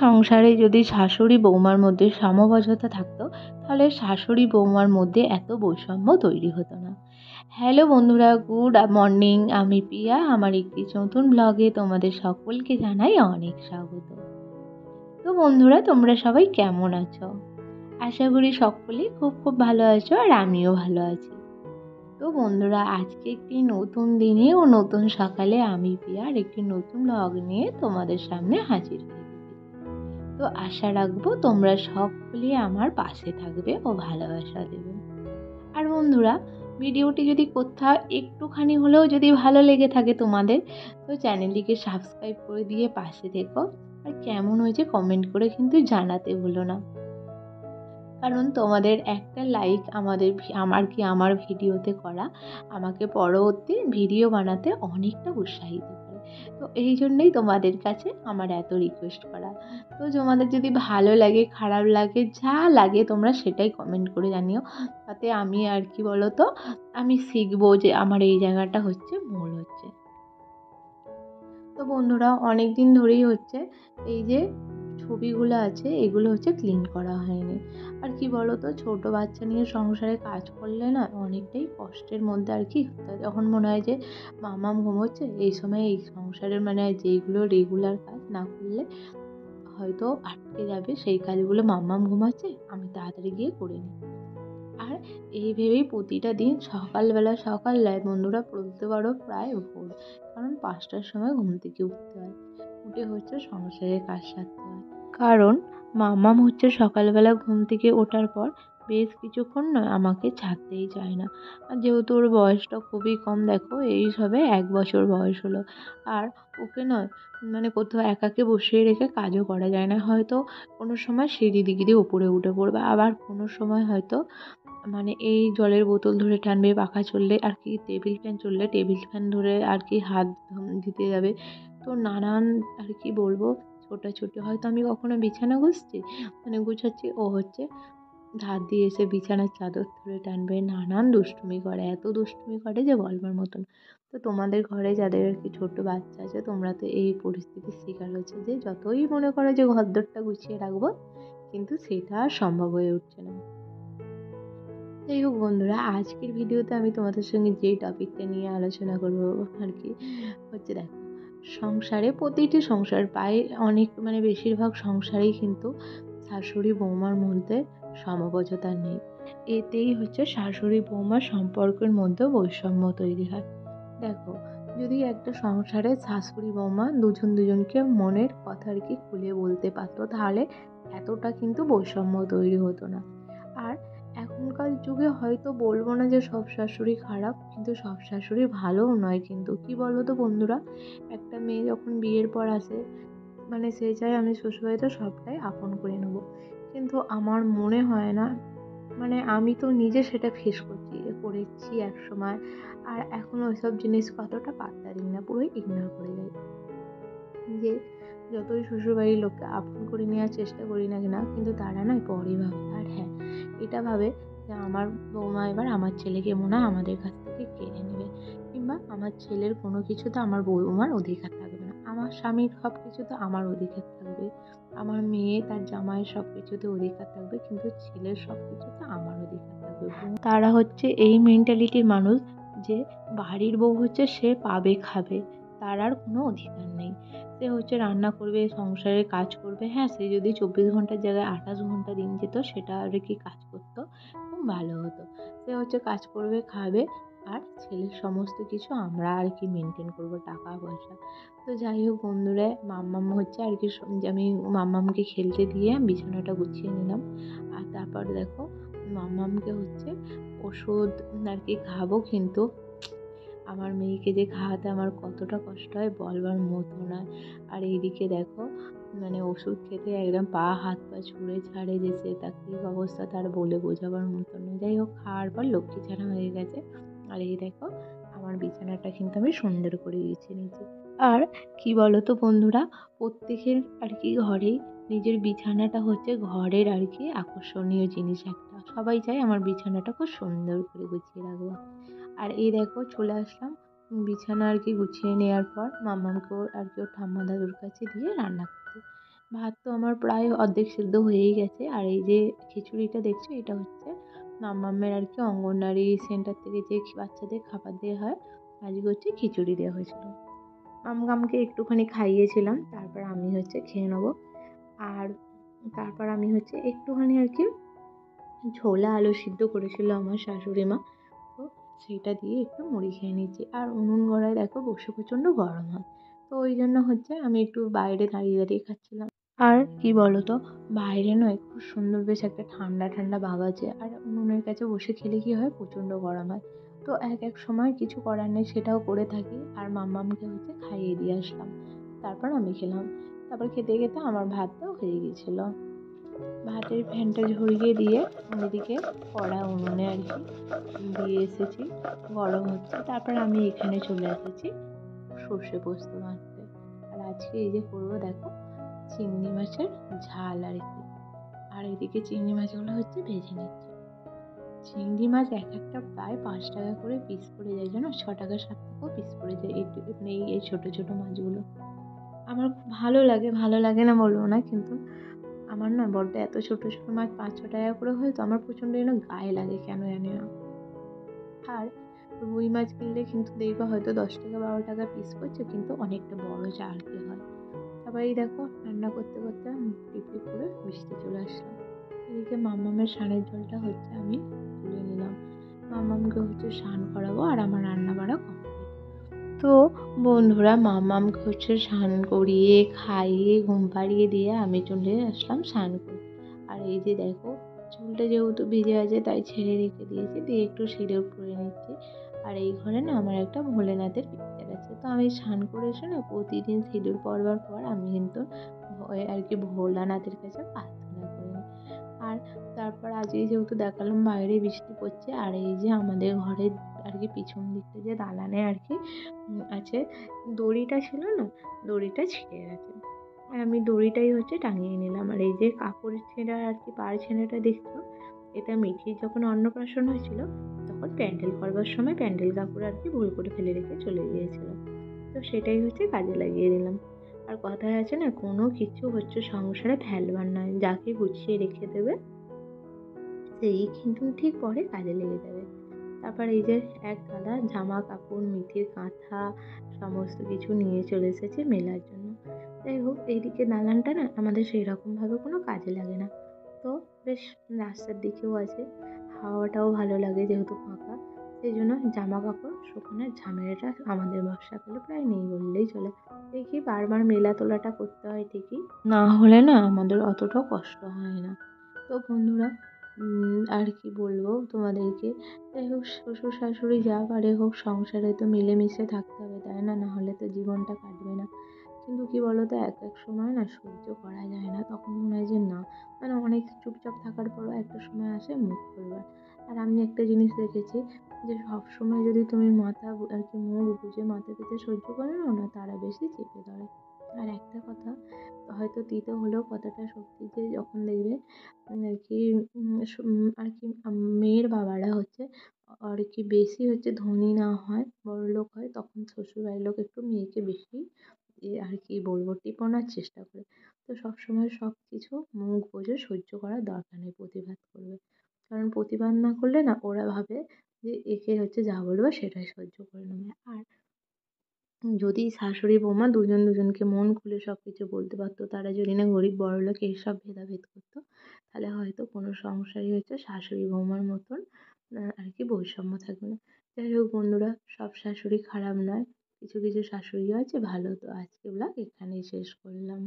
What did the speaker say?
সংসারে যদি শাশুড়ি বৌমার মধ্যে সমঝোতা থাকতো, তাহলে শাশুড়ি বৌমার মধ্যে এত বৈষম্য তৈরি হতো না। হ্যালো বন্ধুরা, গুড মর্নিং। আমি পিয়া। আমার একটি নতুন ব্লগে তোমাদের সকলকে জানাই অনেক স্বাগত। তো বন্ধুরা, তোমরা সবাই কেমন আছো? আশা করি সকলেই খুব খুব ভালো আছো, আর আমিও ভালো আছি। তো বন্ধুরা, আজকে একটি নতুন দিনে ও নতুন সকালে আমি পিয়ার একটি নতুন ব্লগ নিয়ে তোমাদের সামনে হাজির হয়ে গেছি। তো আশা রাখবো তোমরা সকলে আমার পাশে থাকবে ও ভালোবাসা দেবে। আর বন্ধুরা, ভিডিওটি যদি কোথাও একটুখানি হলেও যদি ভালো লেগে থাকে তোমাদের, তো চ্যানেলটিকে সাবস্ক্রাইব করে দিয়ে পাশে থেকো। আর কেমন হয়েছে কমেন্ট করে কিন্তু জানাতে ভুলো না, কারণ তোমাদের একটা লাইক আমার ভিডিওতে করা আমাকে পরবর্তী ভিডিও বানাতে অনেকটা উৎসাহিত করে। তো এই জন্যই তোমাদের কাছে আমার এত রিকোয়েস্ট করা। তো তোমাদের যদি ভালো লাগে, খারাপ লাগে, যা লাগে তোমরা সেটাই কমেন্ট করে জানিও। তাতে আমি বলো তো, আমি শিখবো যে আমার এই জায়গাটা হচ্ছে ভুল হচ্ছে। তো বন্ধুরা, অনেক দিন ধরেই হচ্ছে এই যে ছবিগুলো আছে, এগুলো হচ্ছে ক্লিন করা হয়নি। আর বলো তো, ছোটো বাচ্চা নিয়ে সংসারে কাজ করলে না অনেকটাই কষ্টের মধ্যে যখন মনে হয় যে মামাম ঘুমোচ্ছে, এই সময় এই সংসারের যেইগুলো রেগুলার কাজ না করলে হয়তো আটকে যাবে, সেই কাজগুলো মাম্মাম ঘুমাচ্ছে, আমি তাড়াতাড়ি গিয়ে করে নিই। আর এই ভেবেই প্রতিটা দিন সকালবেলায় বন্ধুরা বলতে পারো প্রায় ভোর, কারণ 5টার সময় ঘুম থেকে উঠতে হয়। উঠে হচ্ছে সংসারের কাজ সারতে হয়, কারণ মাম্মাম হচ্ছে সকালবেলা ঘুম থেকে ওঠার পর বেশ কিছুক্ষণ নয় আমাকে ছাড়তেই চায় না। আর যেহেতু ওর বয়সটা খুবই কম, দেখো এই সবে 1 বছর বয়স হলো। আর ওকে নয় কোথাও একাকে বসিয়ে রেখে কাজও করা যায় না। হয়তো কোনো সময় সিঁড়ি দিয়ে উপরে উঠে পড়বে, আবার কোনো সময় হয়তো এই জলের বোতল ধরে টানবে, পাখা চললে টেবিল ফ্যান চললে টেবিল ফ্যান ধরে হাত দিতে যাবে। তো নানান বলবো ছোটাছুটি, হয়তো আমি কখনো বিছানা গুছাচ্ছি, ও হচ্ছে ধার দিয়ে এসে বিছানার চাদর ধরে টানবে, নানান দুষ্টুমি করে, এত দুষ্টুমি করে যে বলবার মতন। তো তোমাদের ঘরে যাদের ছোট বাচ্চা আছে, তোমরা তো এই পরিস্থিতির শিকার হচ্ছে যে যতই মনে করো যে ঘরদোরটা গুছিয়ে রাখবো, কিন্তু সেটা আর সম্ভব হয়ে উঠছে না। যাই হোক বন্ধুরা, আজকের ভিডিওতে আমি তোমাদের সঙ্গে যেই টপিকটা নিয়ে আলোচনা করবো হচ্ছে, দেখো, প্রতিটি সংসার প্রায় অনেক বেশিরভাগ সংসারেই কিন্তু শাশুড়ি বৌমার মধ্যে সমঝোতা নেই। এতেই হচ্ছে শাশুড়ি বৌমার সম্পর্কের মধ্যে বৈষম্য তৈরি হয়। দেখো, যদি একটা সংসারে শাশুড়ি বৌমা দুজনকে মনের কথা খুলে বলতে পারতো, তাহলে এতটা কিন্তু বৈষম্য তৈরি হতো না। আর এখনকার যুগে হয়তো বলবো না যে সব শাশুড়ি খারাপ, কিন্তু সব শাশুড়ি ভালোও নয়। কিন্তু বলো তো বন্ধুরা, একটা মেয়ে যখন বিয়ের পর আসে, সে চায় আমি শ্বশুরবাড়িতে সবটাই আপন করে নেবো। কিন্তু আমার মনে হয় না, আমি তো নিজে সেটা ফেস করেছি এক সময়। আর এখন ওইসব জিনিস কতটা পাত্তা দিই না, পুরোই ইগনোর করে যাই। যে যতই শ্বশুরবাড়ির লোককে আপন করে নেওয়ার চেষ্টা করি না কেনা, কিন্তু তারা নয় পরই ভাবে। আর হ্যাঁ, এটা ভাবে যে আমার বৌমা এবার আমার ছেলেকে মনে হয় আমাদের কাছ থেকে কেড়ে নেবে, কিংবা আমার ছেলের কোনো কিছুতে আমার বৌমার অধিকার থাকবে না, আমার স্বামীর সব কিছুতে আমার অধিকার থাকবে, আমার মেয়ে তার জামাইয়ের সব কিছুতে অধিকার থাকবে, কিন্তু ছেলের সব কিছুতে আমার অধিকার থাকবে। তারা হচ্ছে এই মেন্টালিটির মানুষ যে বাড়ির বউ হচ্ছে সে পাবে খাবে, তার আর কোনো অধিকার নেই। সে হচ্ছে রান্না করবে, সংসারের কাজ করবে। হ্যাঁ, সে যদি 24 ঘন্টার জায়গায় 28 ঘন্টা দিন যেত, সেটা কাজ করতো, খুব ভালো হতো। সে হচ্ছে কাজ করবে, খাবে, আর ছেলের সমস্ত কিছু আমরা মেনটেন করবো, টাকা পয়সা। তো যাই হোক বন্ধুরা, মাম্মাম হচ্ছে আমি মাম্মামকে খেলতে দিয়ে বিছানাটা গুছিয়ে নিলাম। আর তারপর দেখো, মাম্মামকে হচ্ছে ওষুধ খাওয়াবো, কিন্তু আমার মেয়েকে যে খাওয়াতে আমার কতটা কষ্ট হয় বলবার মতো নয়। আর এইদিকে দেখো, ওষুধ খেতে একদম হাত পা ছুঁড়ে ছাড়ে, যে সে তার কী অবস্থা তার বলে বোঝাবার মতো নয়। যাই হোক, খাওয়ার পর লক্ষ্মীছাড়া হয়ে গেছে। আর এই দেখো, আমার বিছানাটা কিন্তু আমি সুন্দর করে গুছিয়ে নিয়েছি। আর বলো তো বন্ধুরা, প্রত্যেকের ঘরেই নিজের বিছানাটা হচ্ছে ঘরের আকর্ষণীয় জিনিস একটা। সবাই চায় আমার বিছানাটা খুব সুন্দর করে গুছিয়ে রাখবো। আর এই দেখো, চলে আসলাম বিছানা গুছিয়ে নেওয়ার পর মাম্মামকে ওর ঠাম্মা দাদুর কাছে দিয়ে রান্না করতে। ভাত তো আমার প্রায় অর্ধেক সিদ্ধ হয়েই গেছে। আর এই যে খিচুড়িটা দেখছো, এটা হচ্ছে মাম্মামের আর কি অঙ্গনওয়াড়ি সেন্টার থেকে যে বাচ্চাদের খাবার দেওয়া হয়, আজকে হচ্ছে খিচুড়ি দেওয়া হয়েছিল। মামগামকে একটুখানি খাইয়েছিলাম, তারপর আমি হচ্ছে খেয়ে নেবো। আর তারপর আমি হচ্ছে একটুখানি আর কি ছোলা আলু সিদ্ধ করেছিল আমার শাশুড়ি মা, তো সেইটা দিয়ে একটু মুড়ি খেয়ে নিচ্ছি। আর উনুন গড়ায় দেখো বসে প্রচণ্ড গরম হয়, তো ওই জন্য হচ্ছে আমি একটু বাইরে দাঁড়িয়ে দাঁড়িয়ে খাচ্ছিলাম। আর কি বলতো, বাইরে নয় খুব সুন্দর বেশ একটা ঠান্ডা ঠান্ডা ভাব আছে, আর উনুনের কাছে বসে খেলে কি হয়, প্রচণ্ড গরম হয়। তো এক এক সময় কিছু করার নেই, সেটাও করে থাকি। আর মাম্মামকে হচ্ছে খাইয়ে দিয়ে আসলাম, তারপর আমি খেলাম। তারপর খেতে খেতে আমার ভাতটাও হয়ে গেছিলো। ভাতের ফ্যানটা ঝরিয়ে দিয়ে ওইদিকে কড়া উনুনে আর কি দিয়ে এসেছি, গরম হচ্ছে। তারপর আমি এখানে চলে এসেছি সর্ষে পোস্ত বাটতে। আর আজকে এই যে করবো দেখো, চিংড়ি মাছের ঝাল আর কি। আর এদিকে চিংড়ি মাছগুলো হচ্ছে ভেজে নিচ্ছি। চিংড়ি মাছ এক একটা প্রায় 5 টাকা করে পিস পড়ে যায়, জানো, 6 টাকা 7 টাকাও পিস পড়ে যায় একটু, মানে এই ছোটো ছোটো মাছগুলো। আমার খুব ভালো লাগে, ভালো লাগে না বলবো না, কিন্তু আমার না বড্ড এত ছোট ছোট মাছ 5-6 টাকা করে হয়, তো আমার প্রচণ্ড যেন গায়ে লাগে কেন জানি না। আর রুই মাছ কিনলে কিন্তু দেখবা হয়তো 10 টাকা 12 টাকা পিস করছে, কিন্তু অনেকটা বড় চারকি হয়। তারপর এই দেখো রান্না করতে করতে টিপ টিপ করে বৃষ্টি চলে আসলাম। এদিকে মাম্মামের স্নানের জলটা হচ্ছে আমি তুলে নিলাম, মাম্মামকে হচ্ছে স্নান করাবো, আর আমার রান্না বাড়া কমপ্লিট। তো বন্ধুরা, মাম্মামকে হচ্ছে স্নান করিয়ে খাইয়ে ঘুম পাড়িয়ে দিয়ে আমি চলে আসলাম স্নান করতে। আর এই যে দেখো, চুলটা যেহেতু ভিজে আছে তাই ছেড়ে রেখে দিয়েছি, দিয়ে একটু সিঁদুর পরে নিচ্ছি। আর এই ঘরে না আমার একটা ভোলেনাথের পিকচার আছে, তো আমি স্নান করে এসে না প্রতিদিন সিঁদুর পরবার পর আমি কিন্তু আর কি ভোলানাথের কাছে প্রার্থনা করি। আর তারপর আজকে যেহেতু দেখালাম বাইরে বৃষ্টি পড়ছে, আর এই যে আমাদের ঘরের আর কি পিছন দিকটা যে দালানে আর কি আছে, দড়িটা ছিল না, দড়িটা ছিঁড়ে গেছে। আর আমি দড়িটাই হচ্ছে টাঙিয়ে নিলাম। আর এই যে কাপড় ছেঁড়া আর কি পাড় ছেঁড়াটা দেখছো, এটা মিঠির যখন অন্নপ্রাশন হয়েছিল তখন প্যান্ডেল করবার সময় প্যান্ডেল কাপড় আর কি ভুল করে ফেলে রেখে চলে গিয়েছিল, তো সেটাই হচ্ছে কাজে লাগিয়ে দিলাম। আর কথায় আছে না, কোনো কিছু হচ্ছে সংসারে ফেলবার নয়, যাকে গুছিয়ে রেখে দেবে সেই কিন্তু ঠিক পরে কাজে লেগে যাবে। তারপর এই যে এক গাদা জামা কাপড়, মিঠির কাঁথা, সমস্ত কিছু নিয়ে চলে এসেছি মেলার জন্য। যাই হোক, এইদিকে দালানটা না আমাদের সেই রকমভাবে কোনো কাজে লাগে না, তো বেশ রাস্তার দিকেও আছে, হাওয়াটাও ভালো লাগে যেহেতু ফাঁকা, সেই জন্য জামা কাপড় শুকানোর ঝামেলাটা আমাদের বর্ষাকালে প্রায় নেই বললেই চলে। দেখি বারবার মেলা তোলাটা করতে হয় ঠিকই, না হলে না আমাদের অতটাও কষ্ট হয় না। তো বন্ধুরা, আর কি বলবো তোমাদেরকে, যাই হোক শ্বশুর শাশুড়ি যা পারে হোক, সংসারে তো মিলেমিশে থাকতে হবে, তাই না, না হলে তো জীবনটা কাটবে না। কিন্তু কি বলতো, এক এক সময় না সহ্য করা যায় না, তখন মনে হয় যে না, মানে অনেক চুপচাপ থাকার পরও একটা সময় আসে মুখ খুলবার। আর আমি একটা জিনিস দেখেছি, যে সবসময় যদি তুমি মাথা আর কি মুখ বুজে মাথা পেতে সহ্য করে নাও না, তারা বেশি চেপে ধরে। আর একটা কথা, হয়তো তিতে হলেও কথাটা সত্যি, যে যখন দেখবে আর কি আর কি মেয়ের বাবারা হচ্ছে আর কি বেশি হচ্ছে ধনী না হয়, বড়লোক হয়, তখন শ্বশুরবাড়ির লোক একটু মেয়েকে বেশি আর কি বলবো টেপনার চেষ্টা করে। তো সবসময় সব কিছু মুখ বুজে সহ্য করার দরকার নেই, প্রতিবাদ করবে। কারণ প্রতিবাদ না করলে না ওরা ভাবে যে একে হচ্ছে যা বলবে সেটাই সহ্য করে নেবে। আর যদি শাশুড়ি বৌমা দুজন দুজনকে মন খুলে সব কিছু বলতে পারতো, তারা যদি না গরিব বড়লোক এইসব ভেদাভেদ করতো, তাহলে হয়তো কোনো সংসারই হচ্ছে শাশুড়ি বৌমার মতন আর কি বৈষম্য থাকবে না। যাই হোক বন্ধুরা, সব শাশুড়ি খারাপ নয়, কিছু কিছু শাশুড়িও আছে ভালো। তো আজকে ব্লগ এখানেই শেষ করলাম।